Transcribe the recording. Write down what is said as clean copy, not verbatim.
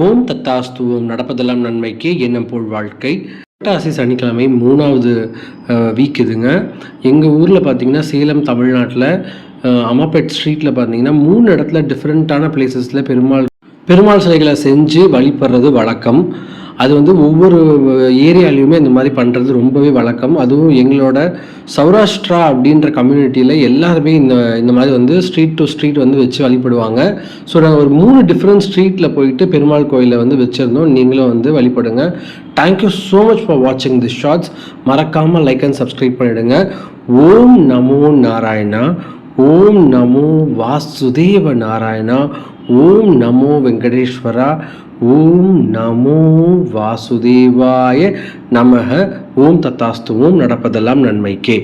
ஓம் தத்தாஸ்து ஓம் நடப்பதெல்லாம் நன்மைக்கு எண்ணம் போல் வாழ்க்கை. புரட்டாசி சனிக்கிழமை 3வது வீக் இதுங்க. எங்கள் ஊரில் பார்த்தீங்கன்னா சேலம் தமிழ்நாட்டில் அம்மாப்பேட் ஸ்ட்ரீட்டில் பார்த்தீங்கன்னா 3 இடத்துல டிஃப்ரெண்ட்டான பிளேசஸில் பெருமாள் சிலைகளை செஞ்சு வழிபடுறது வழக்கம். அது வந்து ஒவ்வொரு ஏரியாலையுமே இந்த மாதிரி பண்ணுறது ரொம்பவே வழக்கம். அதுவும் எங்களோட சௌராஷ்டிரா அப்படின்ற கம்யூனிட்டியில் எல்லாருமே இந்த மாதிரி வந்து ஸ்ட்ரீட் டு ஸ்ட்ரீட் வந்து வச்சு வழிபடுவாங்க. ஸோ நாங்கள் ஒரு 3 டிஃப்ரெண்ட் ஸ்ட்ரீட்டில் போயிட்டு பெருமாள் கோயிலை வந்து வச்சுருந்தோம். நீங்களும் வந்து வழிபடுங்க. தேங்க்யூ ஸோ மச் ஃபார் வாட்சிங் திஸ் ஷார்ட்ஸ். மறக்காமல் லைக் அண்ட் சப்ஸ்கிரைப் பண்ணிவிடுங்க. ஓம் நமோ நாராயணா, ஓம் நமோ வாசுதேவ நாராயணா, ஓம் நமோ வெங்கடேஸ்வரா, ஓம் நமோ வாசுதேவாய நமக. ஓம் தத்தாஸ்து ஓம் நடப்பதெல்லாம் நன்மைக்கே.